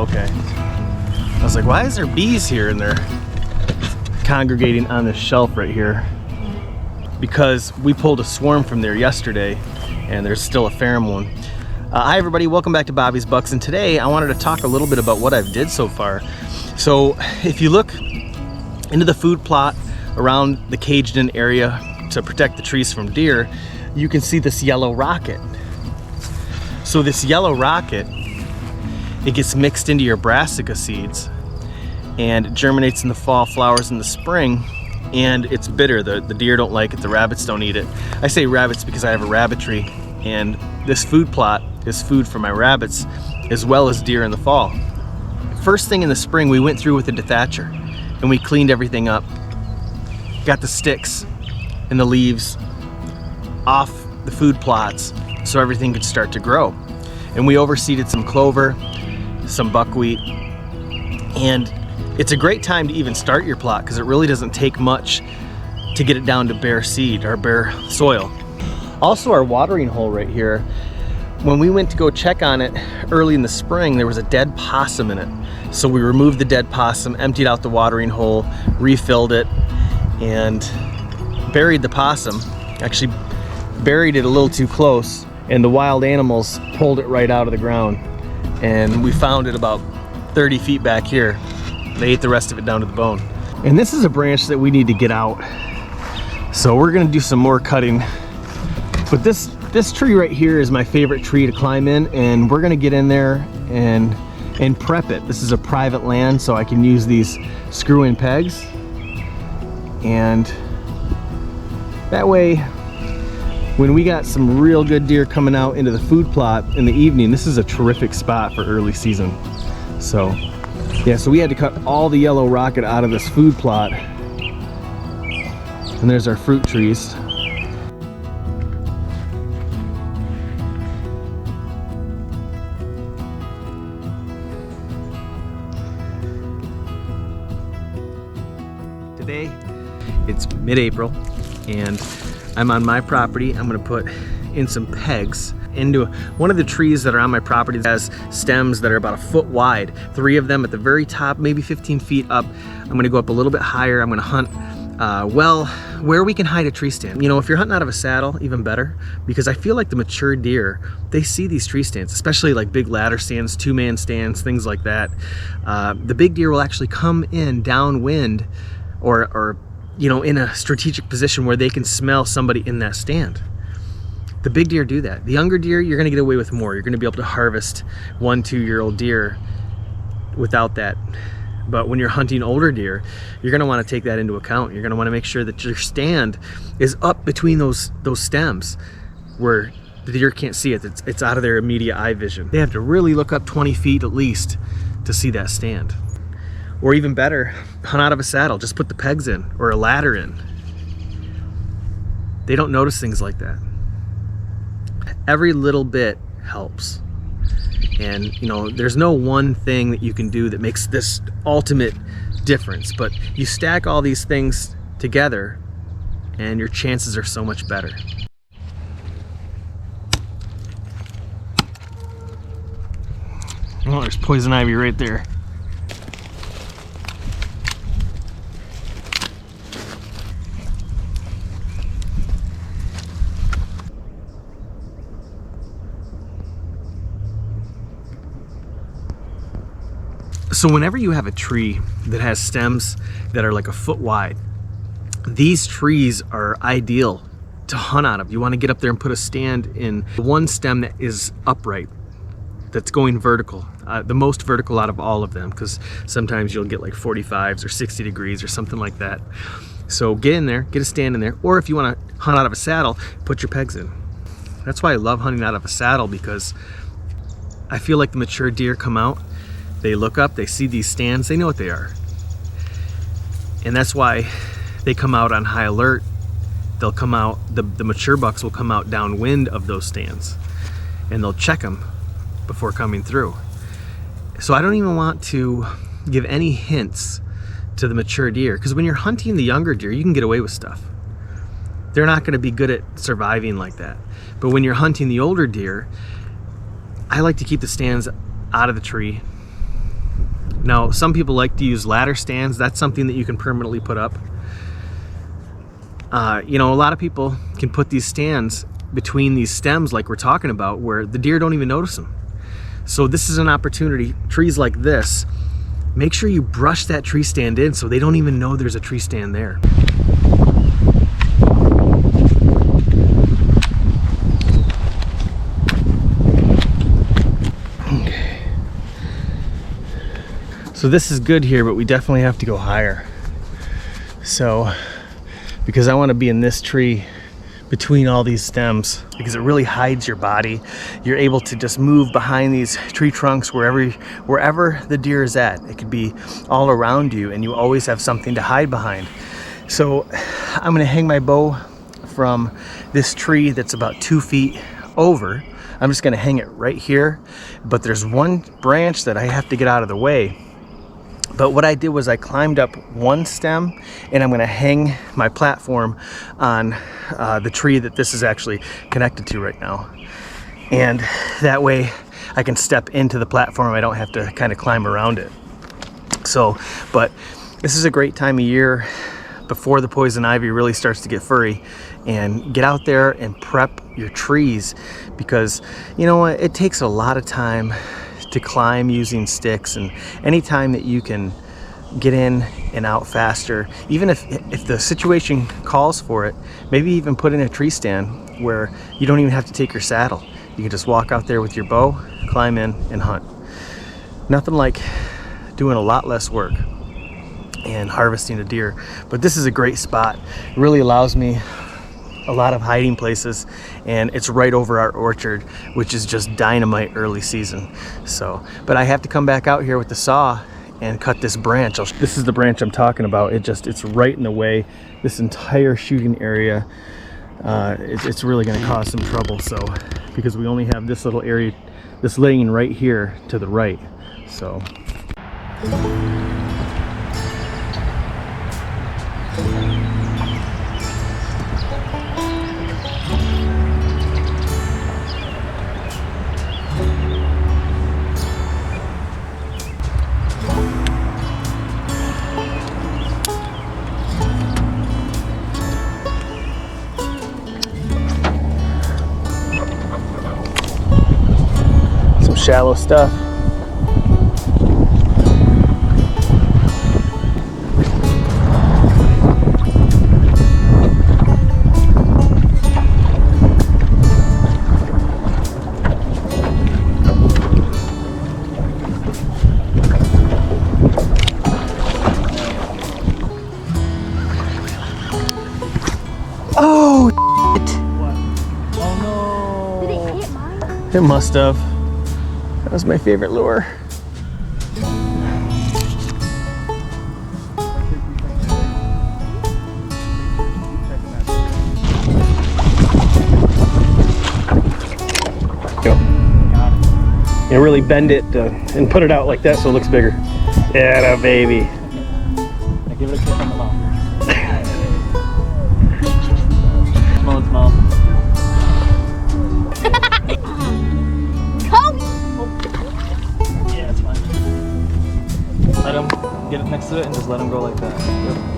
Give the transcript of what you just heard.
Oh, okay. I was like, why is there bees here? And they're congregating on this shelf right here because we pulled a swarm from there yesterday and there's still a pheromone. Hi everybody, welcome back to Bobby's Bucks, and today I wanted to talk a little bit about what I've did so far. So if you look into the food plot around the caged-in area to protect the trees from deer, you can see this yellow rocket. So this yellow rocket, it gets mixed into your brassica seeds and it germinates in the fall, flowers in the spring, and it's bitter. The deer don't like it, the rabbits don't eat it. I say rabbits because I have a rabbitry, and this food plot is food for my rabbits as well as deer in the fall. First thing in the spring, we went through with a dethatcher and we cleaned everything up. Got the sticks and the leaves off the food plots so everything could start to grow. And we overseeded some clover, some buckwheat, and it's a great time to even start your plot because it really doesn't take much to get it down to bare seed or bare soil. Also, our watering hole right here, when we went to go check on it early in the spring, there was a dead possum in it. So we removed the dead possum, emptied out the watering hole, refilled it, and buried the possum. Actually buried it a little too close, and the wild animals pulled it right out of the ground. And we found it about 30 feet back here. They ate the rest of it down to the bone. And this is a branch that we need to get out. So we're gonna do some more cutting. But this tree right here is my favorite tree to climb in, and we're gonna get in there and prep it. This is a private land, so I can use these screw-in pegs. And that way, when we got some real good deer coming out into the food plot in the evening, this is a terrific spot for early season. So, yeah, so we had to cut all the yellow rocket out of this food plot. And there's our fruit trees. Today, it's mid-April, and I'm on my property. I'm gonna put in some pegs into one of the trees that are on my property that has stems that are about 1 foot wide. 3 of them at the very top, maybe 15 feet up. I'm gonna go up a little bit higher. I'm gonna hunt, well, where we can hide a tree stand. You know, if you're hunting out of a saddle, even better, because I feel like the mature deer, they see these tree stands, especially like big ladder stands, 2-man stands, things like that. The big deer will actually come in downwind or you know, in a strategic position where they can smell somebody in that stand. The big deer do that. The younger deer, you're gonna get away with more. You're gonna be able to harvest 1-2-year-old deer without that. But when you're hunting older deer, you're gonna wanna take that into account. You're gonna wanna make sure that your stand is up between those stems where the deer can't see it. It's out of their immediate eye vision. They have to really look up 20 feet at least to see that stand. Or even better, hunt out of a saddle. Just put the pegs in or a ladder in. They don't notice things like that. Every little bit helps. And you know, there's no one thing that you can do that makes this ultimate difference, but you stack all these things together and your chances are so much better. Oh, there's poison ivy right there. So whenever you have a tree that has stems that are like 1 foot wide, these trees are ideal to hunt out of. You want to get up there and put a stand in one stem that is upright, that's going vertical, the most vertical out of all of them, because sometimes you'll get like 45s or 60 degrees or something like that. So get in there, get a stand in there, or if you want to hunt out of a saddle, put your pegs in. That's why I love hunting out of a saddle, because I feel like the mature deer come out, they look up, they see these stands, they know what they are. And that's why they come out on high alert. They'll come out, the mature bucks will come out downwind of those stands and they'll check them before coming through. So I don't even want to give any hints to the mature deer, because when you're hunting the younger deer, you can get away with stuff. They're not going to be good at surviving like that. But when you're hunting the older deer, I like to keep the stands out of the tree Now, some people like to use ladder stands. That's something that you can permanently put up. You know, a lot of people can put these stands between these stems like we're talking about, where the deer don't even notice them. So this is an opportunity. Trees like this, make sure you brush that tree stand in so they don't even know there's a tree stand there. Okay. So this is good here, but we definitely have to go higher. So, because I want to be in this tree between all these stems, because it really hides your body. You're able to just move behind these tree trunks wherever the deer is at. It could be all around you, and you always have something to hide behind. So I'm gonna hang my bow from this tree that's about 2 feet over. I'm just gonna hang it right here, but there's one branch that I have to get out of the way. But what I did was I climbed up one stem, and I'm gonna hang my platform on the tree that this is actually connected to right now. And that way I can step into the platform. I don't have to kind of climb around it. So, but this is a great time of year before the poison ivy really starts to get furry, and get out there and prep your trees, because you know what, it takes a lot of time to climb using sticks, and anytime that you can get in and out faster, even if the situation calls for it, maybe even put in a tree stand where you don't even have to take your saddle. You can just walk out there with your bow, climb in, and hunt. Nothing like doing a lot less work and harvesting a deer. But this is a great spot. It really allows me a lot of hiding places, and it's right over our orchard, which is just dynamite early season. So, but I have to come back out here with the saw and cut this branch. This is the branch I'm talking about. It's right in the way. This entire shooting area, it's really going to cause some trouble. So, because we only have this little area, this lane right here to the right. So. Shallow stuff. Oh, shit. What? Oh no. Did it hit mine? It must have. That was my favorite lure. Go. You really bend it and put it out like that so it looks bigger. Yeah, baby. Now give it a kick on the mouth. Smell its mouth. Let him get it next to it and just let him go like that. Yep.